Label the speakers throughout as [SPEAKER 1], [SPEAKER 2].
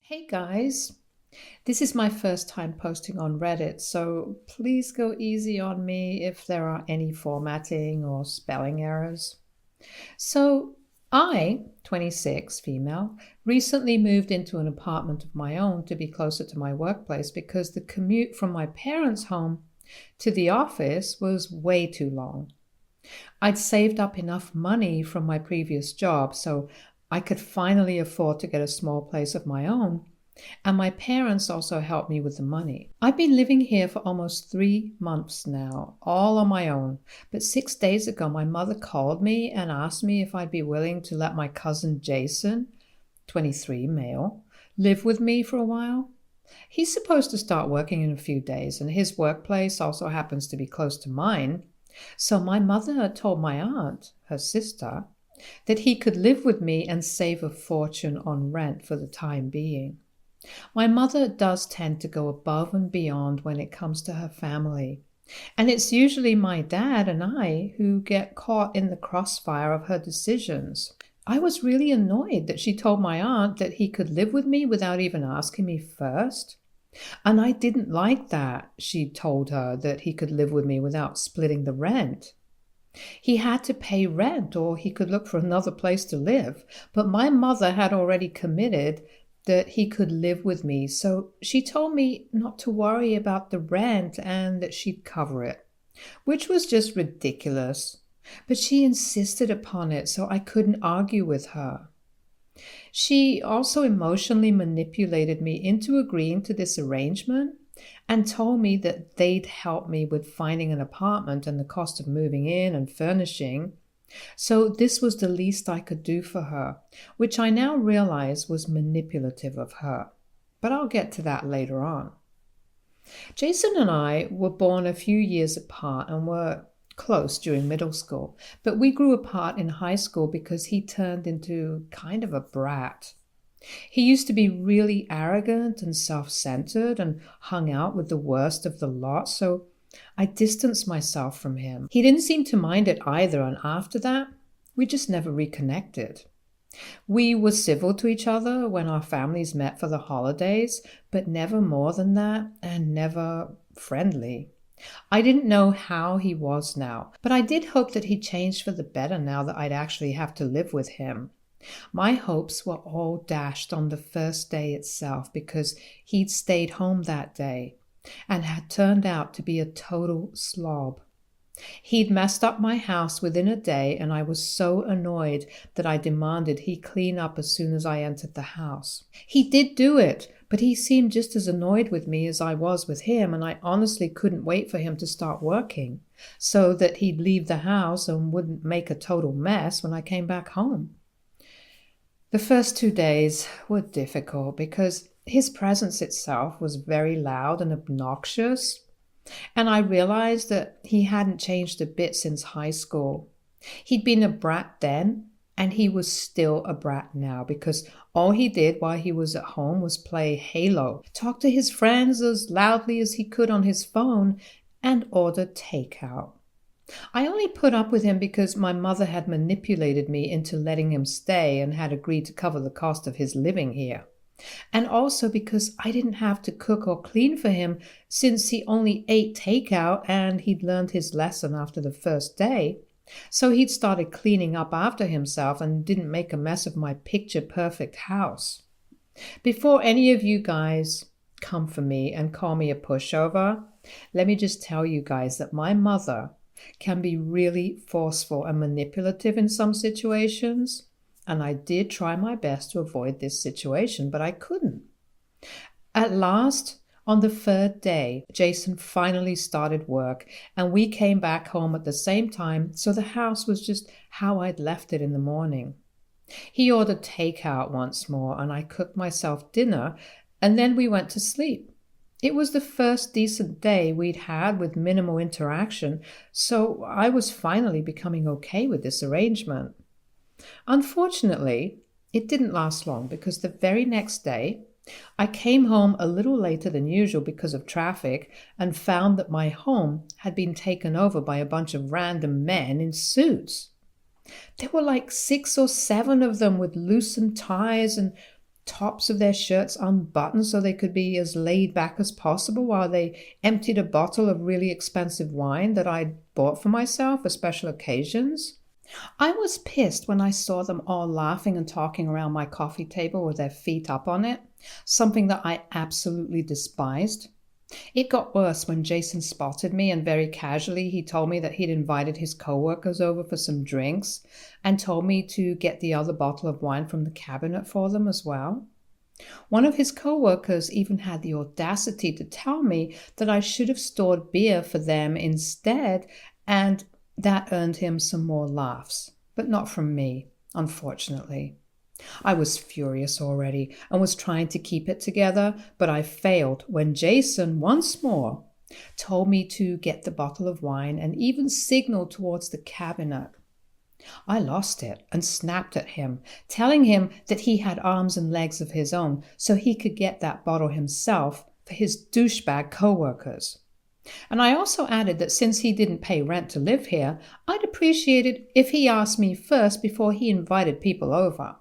[SPEAKER 1] Hey guys, this is my first time posting on Reddit, so please go easy on me if there are any formatting or spelling errors. So, I, 26, female, recently moved into an apartment of my own to be closer to my workplace because the commute from my parents' home to the office was way too long. I'd saved up enough money from my previous job so I could finally afford to get a small place of my own, and my parents also helped me with the money. I've been living here for almost 3 months now, all on my own. But 6 days ago, my mother called me and asked me if I'd be willing to let my cousin Jason, 23, male, live with me for a while. He's supposed to start working in a few days, and his workplace also happens to be close to mine. So my mother told my aunt, her sister, that he could live with me and save a fortune on rent for the time being. My mother does tend to go above and beyond when it comes to her family, and it's usually my dad and I who get caught in the crossfire of her decisions. I was really annoyed that she told my aunt that he could live with me without even asking me first. And I didn't like that she told her that he could live with me without splitting the rent. He had to pay rent or he could look for another place to live, but my mother had already committed that he could live with me, so she told me not to worry about the rent and that she'd cover it, which was just ridiculous. But she insisted upon it, so I couldn't argue with her. She also emotionally manipulated me into agreeing to this arrangement and told me that they'd help me with finding an apartment and the cost of moving in and furnishing. So this was the least I could do for her, which I now realize was manipulative of her. But I'll get to that later on. Jason and I were born a few years apart and were close during middle school, but we grew apart in high school because he turned into kind of a brat. He used to be really arrogant and self-centered and hung out with the worst of the lot, so I distanced myself from him. He didn't seem to mind it either, and after that, we just never reconnected. We were civil to each other when our families met for the holidays, but never more than that, and never friendly. I didn't know how he was now, but I did hope that he changed for the better now that I'd actually have to live with him. My hopes were all dashed on the first day itself because he'd stayed home that day and had turned out to be a total slob. He'd messed up my house within a day, and I was so annoyed that I demanded he clean up as soon as I entered the house. He did do it, but he seemed just as annoyed with me as I was with him, and I honestly couldn't wait for him to start working so that he'd leave the house and wouldn't make a total mess when I came back home. The first 2 days were difficult because his presence itself was very loud and obnoxious, and I realized that he hadn't changed a bit since high school. He'd been a brat then, and he was still a brat now because all he did while he was at home was play Halo, talk to his friends as loudly as he could on his phone, and order takeout. I only put up with him because my mother had manipulated me into letting him stay and had agreed to cover the cost of his living here. And also because I didn't have to cook or clean for him since he only ate takeout and he'd learned his lesson after the first day. So he'd started cleaning up after himself and didn't make a mess of my picture-perfect house. Before any of you guys come for me and call me a pushover, let me just tell you guys that my mother can be really forceful and manipulative in some situations, and I did try my best to avoid this situation, but I couldn't. At last, on the third day, Jason finally started work, and we came back home at the same time, so the house was just how I'd left it in the morning. He ordered takeout once more, and I cooked myself dinner, and then we went to sleep. It was the first decent day we'd had with minimal interaction, so I was finally becoming okay with this arrangement. Unfortunately, it didn't last long because the very next day, I came home a little later than usual because of traffic and found that my home had been taken over by a bunch of random men in suits. There were like 6 or 7 of them with loosened ties and tops of their shirts unbuttoned so they could be as laid back as possible while they emptied a bottle of really expensive wine that I'd bought for myself for special occasions. I was pissed when I saw them all laughing and talking around my coffee table with their feet up on it, something that I absolutely despised. It got worse when Jason spotted me, and very casually he told me that he'd invited his coworkers over for some drinks and told me to get the other bottle of wine from the cabinet for them as well. One of his coworkers even had the audacity to tell me that I should have stored beer for them instead, and that earned him some more laughs, but not from me, unfortunately. I was furious already and was trying to keep it together, but I failed when Jason once more told me to get the bottle of wine and even signaled towards the cabinet. I lost it and snapped at him, telling him that he had arms and legs of his own so he could get that bottle himself for his douchebag co-workers. And I also added that since he didn't pay rent to live here, I'd appreciate it if he asked me first before he invited people over.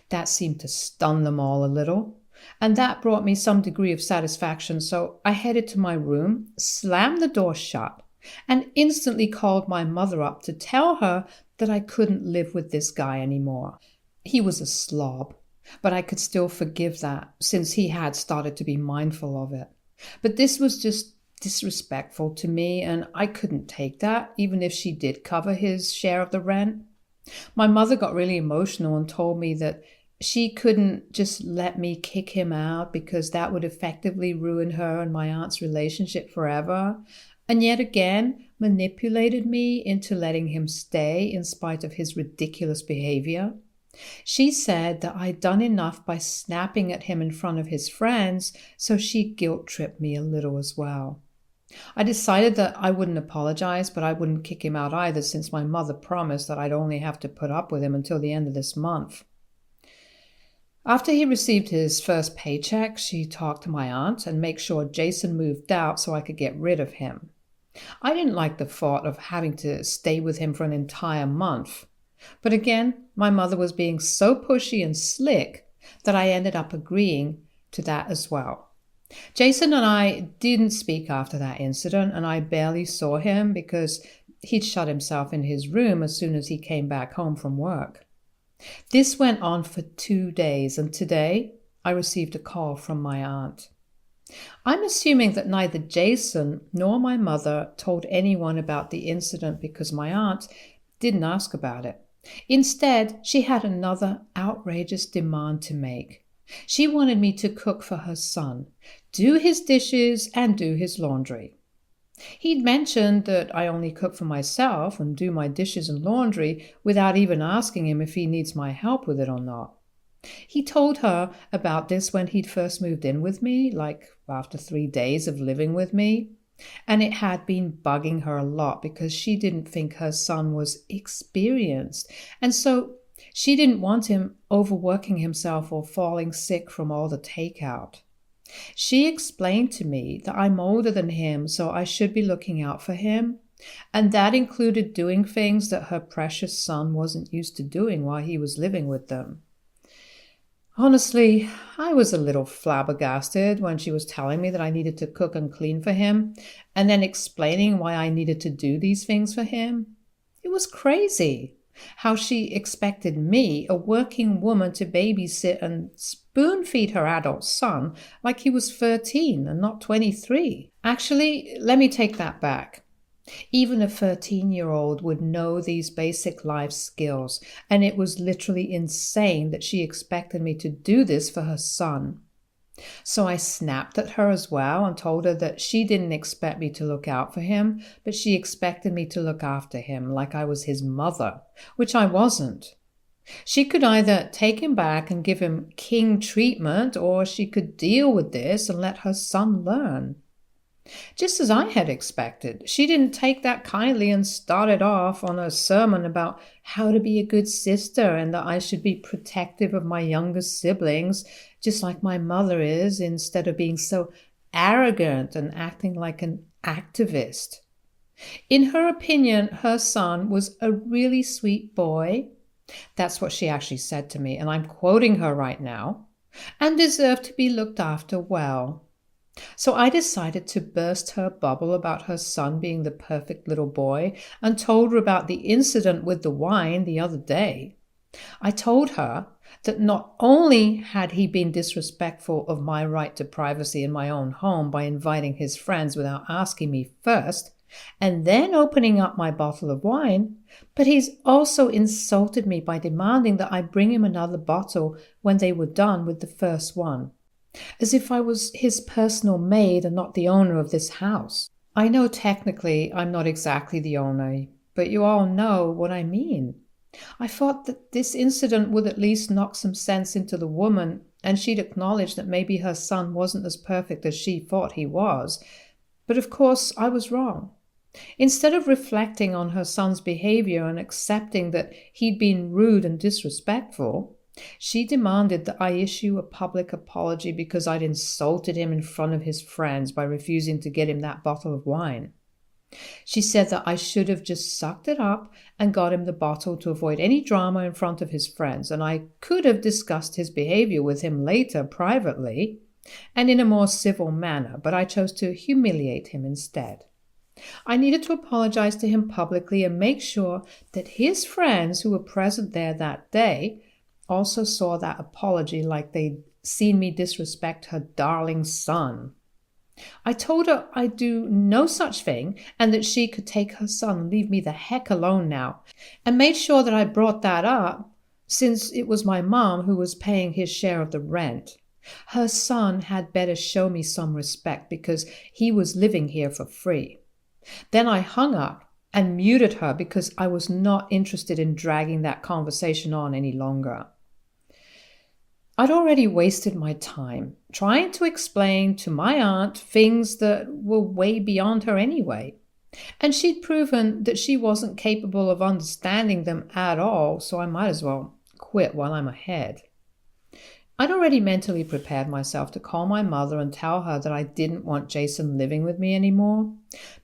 [SPEAKER 1] That seemed to stun them all a little, and that brought me some degree of satisfaction, so I headed to my room, slammed the door shut, and instantly called my mother up to tell her that I couldn't live with this guy anymore. He was a slob, but I could still forgive that since he had started to be mindful of it. But this was just disrespectful to me, and I couldn't take that, even if she did cover his share of the rent. My mother got really emotional and told me that she couldn't just let me kick him out because that would effectively ruin her and my aunt's relationship forever, and yet again manipulated me into letting him stay in spite of his ridiculous behavior. She said that I'd done enough by snapping at him in front of his friends, so she guilt-tripped me a little as well. I decided that I wouldn't apologize, but I wouldn't kick him out either, since my mother promised that I'd only have to put up with him until the end of this month. After he received his first paycheck, she talked to my aunt and made sure Jason moved out so I could get rid of him. I didn't like the thought of having to stay with him for an entire month. But again, my mother was being so pushy and slick that I ended up agreeing to that as well. Jason and I didn't speak after that incident, and I barely saw him because he'd shut himself in his room as soon as he came back home from work. This went on for 2 days, and today I received a call from my aunt. I'm assuming that neither Jason nor my mother told anyone about the incident because my aunt didn't ask about it. Instead, she had another outrageous demand to make. She wanted me to cook for her son, do his dishes, and do his laundry. He'd mentioned that I only cook for myself and do my dishes and laundry without even asking him if he needs my help with it or not. He told her about this when he'd first moved in with me, like after 3 days of living with me, and it had been bugging her a lot because she didn't think her son was experienced, and so she didn't want him overworking himself or falling sick from all the takeout. She explained to me that I'm older than him, so I should be looking out for him, and that included doing things that her precious son wasn't used to doing while he was living with them. Honestly, I was a little flabbergasted when she was telling me that I needed to cook and clean for him, and then explaining why I needed to do these things for him. It was crazy how she expected me, a working woman, to babysit and spoon-feed her adult son like he was 13 and not 23. Actually, let me take that back. Even a 13-year-old would know these basic life skills, and it was literally insane that she expected me to do this for her son. So I snapped at her as well and told her that she didn't expect me to look out for him, but she expected me to look after him like I was his mother, which I wasn't. She could either take him back and give him king treatment, or she could deal with this and let her son learn. Just as I had expected, she didn't take that kindly and started off on a sermon about how to be a good sister and that I should be protective of my younger siblings, just like my mother is, instead of being so arrogant and acting like an activist. In her opinion, her son was a really sweet boy. That's what she actually said to me, and I'm quoting her right now. and deserved to be looked after well. So I decided to burst her bubble about her son being the perfect little boy and told her about the incident with the wine the other day. I told her that not only had he been disrespectful of my right to privacy in my own home by inviting his friends without asking me first, and then opening up my bottle of wine, but he's also insulted me by demanding that I bring him another bottle when they were done with the first one, as if I was his personal maid and not the owner of this house. I know technically I'm not exactly the owner, but you all know what I mean. I thought that this incident would at least knock some sense into the woman, and she'd acknowledge that maybe her son wasn't as perfect as she thought he was. But of course, I was wrong. Instead of reflecting on her son's behavior and accepting that he'd been rude and disrespectful, she demanded that I issue a public apology because I'd insulted him in front of his friends by refusing to get him that bottle of wine. She said that I should have just sucked it up and got him the bottle to avoid any drama in front of his friends, and I could have discussed his behavior with him later privately and in a more civil manner, but I chose to humiliate him instead. I needed to apologize to him publicly and make sure that his friends who were present there that day also saw that apology like they'd seen me disrespect her darling son. I told her I'd do no such thing and that she could take her son and leave me the heck alone now, and made sure that I brought that up since it was my mom who was paying his share of the rent. Her son had better show me some respect because he was living here for free. Then I hung up and muted her because I was not interested in dragging that conversation on any longer. I'd already wasted my time trying to explain to my aunt things that were way beyond her anyway, and she'd proven that she wasn't capable of understanding them at all, so I might as well quit while I'm ahead. I'd already mentally prepared myself to call my mother and tell her that I didn't want Jason living with me anymore,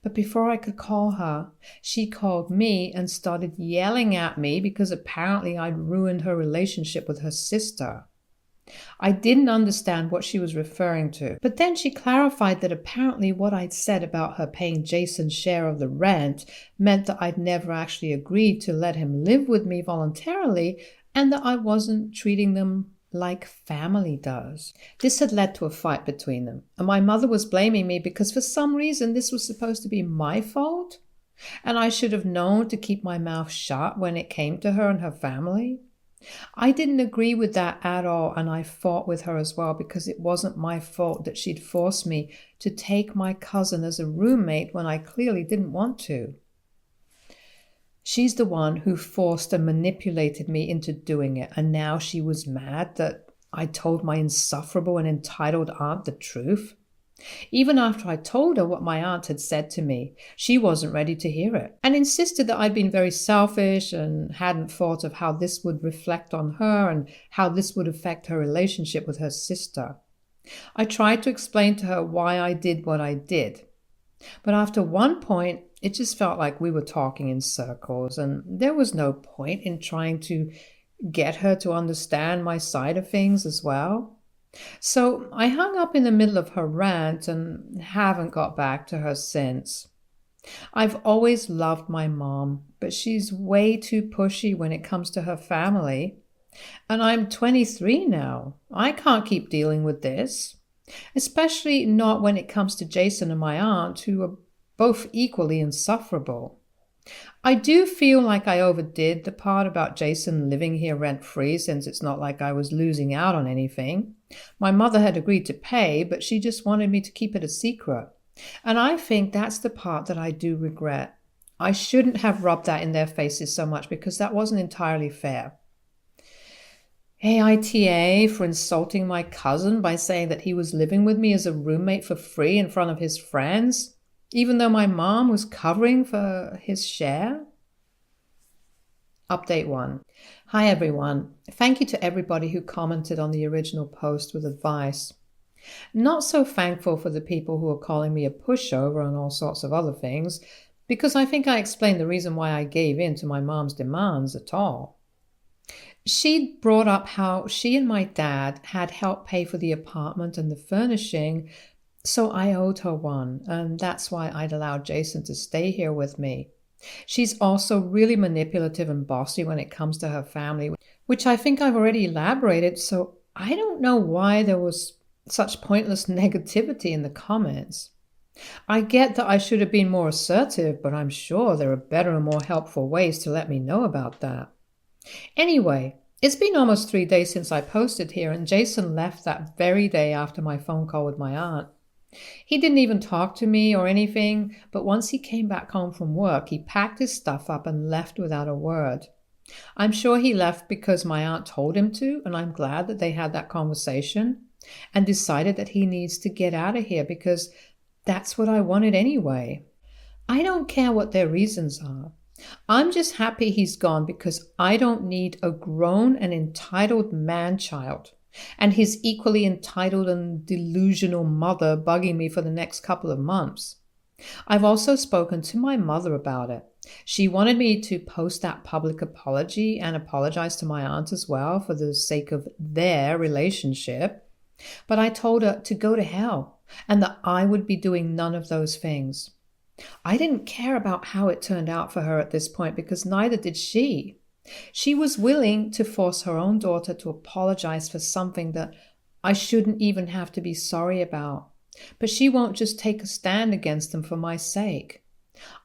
[SPEAKER 1] but before I could call her, she called me and started yelling at me because apparently I'd ruined her relationship with her sister. I didn't understand what she was referring to, but then she clarified that apparently what I'd said about her paying Jason's share of the rent meant that I'd never actually agreed to let him live with me voluntarily and that I wasn't treating them like family does. This had led to a fight between them, and my mother was blaming me because for some reason this was supposed to be my fault, and I should have known to keep my mouth shut when it came to her and her family. I didn't agree with that at all, and I fought with her as well because it wasn't my fault that she'd forced me to take my cousin as a roommate when I clearly didn't want to. She's the one who forced and manipulated me into doing it, and now she was mad that I told my insufferable and entitled aunt the truth. Even after I told her what my aunt had said to me, she wasn't ready to hear it, and insisted that I'd been very selfish and hadn't thought of how this would reflect on her and how this would affect her relationship with her sister. I tried to explain to her why I did what I did, but after one point, it just felt like we were talking in circles, and there was no point in trying to get her to understand my side of things as well. So I hung up in the middle of her rant and haven't got back to her since. I've always loved my mom, but she's way too pushy when it comes to her family. And I'm 23 now. I can't keep dealing with this, especially not when it comes to Jason and my aunt, who are both equally insufferable. I do feel like I overdid the part about Jason living here rent-free, since it's not like I was losing out on anything. My mother had agreed to pay, but she just wanted me to keep it a secret. And I think that's the part that I do regret. I shouldn't have rubbed that in their faces so much because that wasn't entirely fair. Aita for insulting my cousin by saying that he was living with me as a roommate for free in front of his friends, even though my mom was covering for his share. Update 1. Hi everyone. Thank you to everybody who commented on the original post with advice. Not so thankful for the people who are calling me a pushover and all sorts of other things, because I think I explained the reason why I gave in to my mom's demands at all. She'd brought up how she and my dad had helped pay for the apartment and the furnishing, so I owed her one, and that's why I'd allowed Jason to stay here with me. She's also really manipulative and bossy when it comes to her family, which I think I've already elaborated, so I don't know why there was such pointless negativity in the comments. I get that I should have been more assertive, but I'm sure there are better and more helpful ways to let me know about that. Anyway, it's been almost 3 days since I posted here, and Jason left that very day after my phone call with my aunt. He didn't even talk to me or anything, but once he came back home from work, he packed his stuff up and left without a word. I'm sure he left because my aunt told him to, and I'm glad that they had that conversation and decided that he needs to get out of here because that's what I wanted anyway. I don't care what their reasons are. I'm just happy he's gone because I don't need a grown and entitled man-child and his equally entitled and delusional mother bugging me for the next couple of months. I've also spoken to my mother about it. She wanted me to post that public apology and apologize to my aunt as well for the sake of their relationship. But I told her to go to hell and that I would be doing none of those things. I didn't care about how it turned out for her at this point because neither did she. She was willing to force her own daughter to apologize for something that I shouldn't even have to be sorry about. But she won't just take a stand against them for my sake.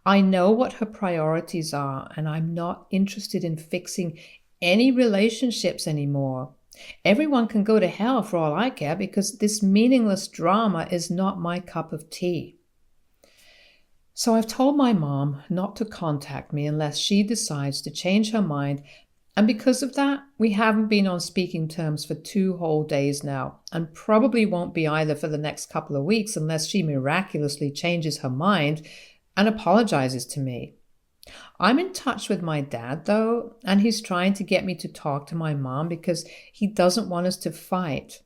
[SPEAKER 1] I know what her priorities are, and I'm not interested in fixing any relationships anymore. Everyone can go to hell for all I care because this meaningless drama is not my cup of tea. So I've told my mom not to contact me unless she decides to change her mind, and because of that, we haven't been on speaking terms for 2 whole days now, and probably won't be either for the next couple of weeks unless she miraculously changes her mind and apologizes to me. I'm in touch with my dad, though, and he's trying to get me to talk to my mom because he doesn't want us to fight.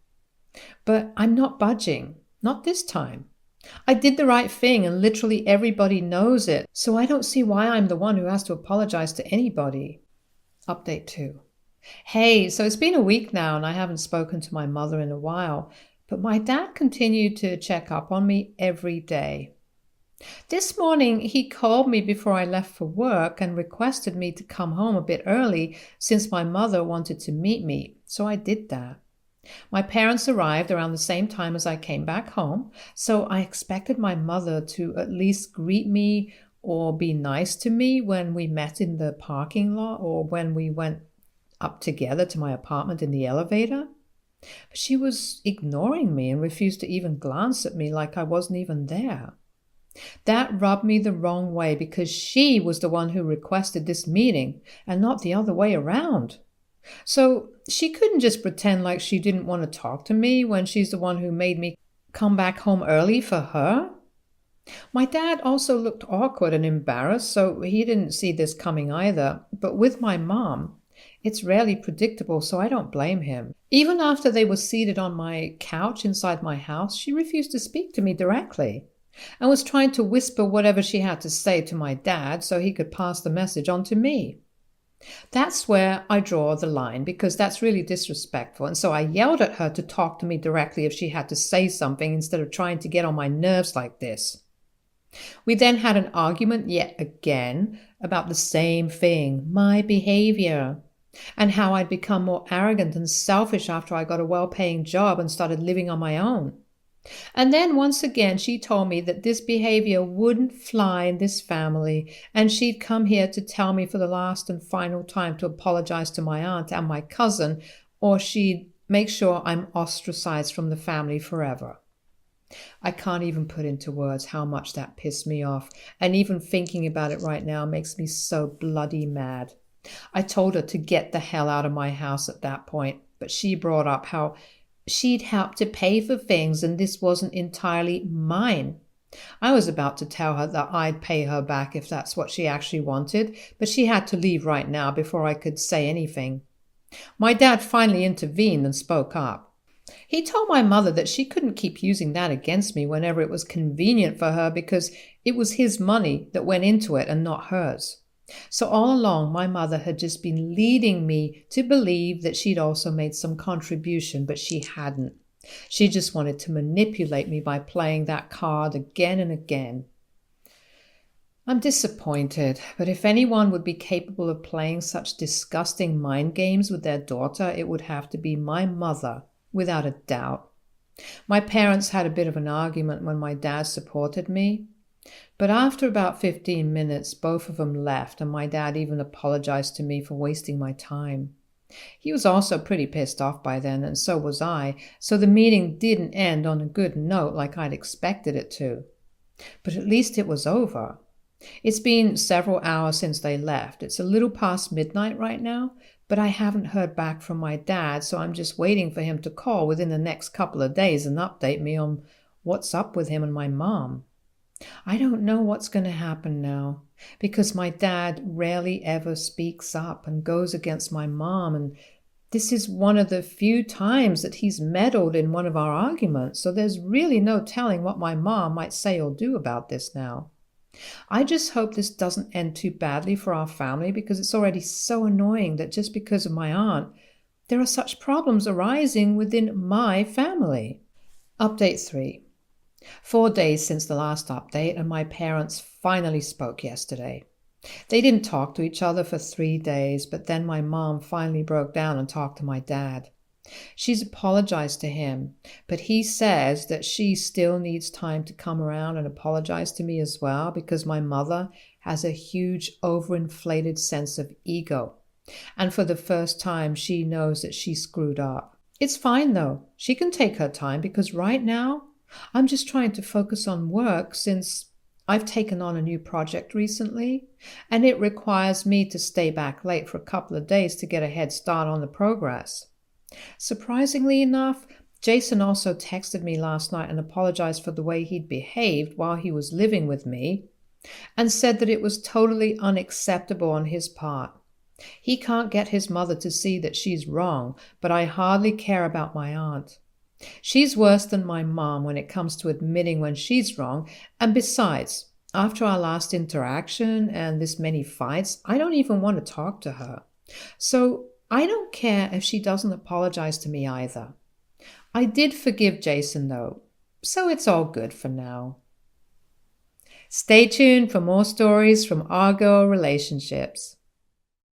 [SPEAKER 1] But I'm not budging, not this time. I did the right thing and literally everybody knows it, so I don't see why I'm the one who has to apologize to anybody. Update 2. Hey, so it's been a week now and I haven't spoken to my mother in a while, but my dad continued to check up on me every day. This morning he called me before I left for work and requested me to come home a bit early since my mother wanted to meet me, so I did that. My parents arrived around the same time as I came back home, so I expected my mother to at least greet me or be nice to me when we met in the parking lot or when we went up together to my apartment in the elevator. But she was ignoring me and refused to even glance at me like I wasn't even there. That rubbed me the wrong way because she was the one who requested this meeting and not the other way around. So she couldn't just pretend like she didn't want to talk to me when she's the one who made me come back home early for her. My dad also looked awkward and embarrassed, so he didn't see this coming either. But with my mom, it's rarely predictable, so I don't blame him. Even after they were seated on my couch inside my house, she refused to speak to me directly and was trying to whisper whatever she had to say to my dad so he could pass the message on to me. That's where I draw the line because that's really disrespectful, and so I yelled at her to talk to me directly if she had to say something instead of trying to get on my nerves like this. We then had an argument yet again about the same thing, my behavior, and how I'd become more arrogant and selfish after I got a well-paying job and started living on my own. And then once again she told me that this behavior wouldn't fly in this family and she'd come here to tell me for the last and final time to apologize to my aunt and my cousin, or she'd make sure I'm ostracized from the family forever. I can't even put into words how much that pissed me off, and even thinking about it right now makes me so bloody mad. I told her to get the hell out of my house at that point, but she brought up how she'd helped to pay for things and this wasn't entirely mine. I was about to tell her that I'd pay her back if that's what she actually wanted, but she had to leave right now before I could say anything. My dad finally intervened and spoke up. He told my mother that she couldn't keep using that against me whenever it was convenient for her because it was his money that went into it and not hers. So all along, my mother had just been leading me to believe that she'd also made some contribution, but she hadn't. She just wanted to manipulate me by playing that card again and again. I'm disappointed, but if anyone would be capable of playing such disgusting mind games with their daughter, it would have to be my mother, without a doubt. My parents had a bit of an argument when my dad supported me, but after about 15 minutes, both of them left, and my dad even apologized to me for wasting my time. He was also pretty pissed off by then, and so was I, so the meeting didn't end on a good note like I'd expected it to. But at least it was over. It's been several hours since they left. It's a little past midnight right now, but I haven't heard back from my dad, so I'm just waiting for him to call within the next couple of days and update me on what's up with him and my mom. I don't know what's going to happen now, because my dad rarely ever speaks up and goes against my mom, and this is one of the few times that he's meddled in one of our arguments, so there's really no telling what my mom might say or do about this now. I just hope this doesn't end too badly for our family, because it's already so annoying that just because of my aunt, there are such problems arising within my family. Update 3. 4 days since the last update, and my parents finally spoke yesterday. They didn't talk to each other for 3 days, but then my mom finally broke down and talked to my dad. She's apologized to him, but he says that she still needs time to come around and apologize to me as well, because my mother has a huge overinflated sense of ego. And for the first time, she knows that she screwed up. It's fine though. She can take her time, because right now, I'm just trying to focus on work since I've taken on a new project recently, and it requires me to stay back late for a couple of days to get a head start on the progress. Surprisingly enough, Jason also texted me last night and apologized for the way he'd behaved while he was living with me, and said that it was totally unacceptable on his part. He can't get his mother to see that she's wrong, but I hardly care about my aunt. She's worse than my mom when it comes to admitting when she's wrong, and besides, after our last interaction and this many fights, I don't even want to talk to her. So I don't care if she doesn't apologize to me either. I did forgive Jason though, so it's all good for now. Stay tuned for more stories from our girl relationships.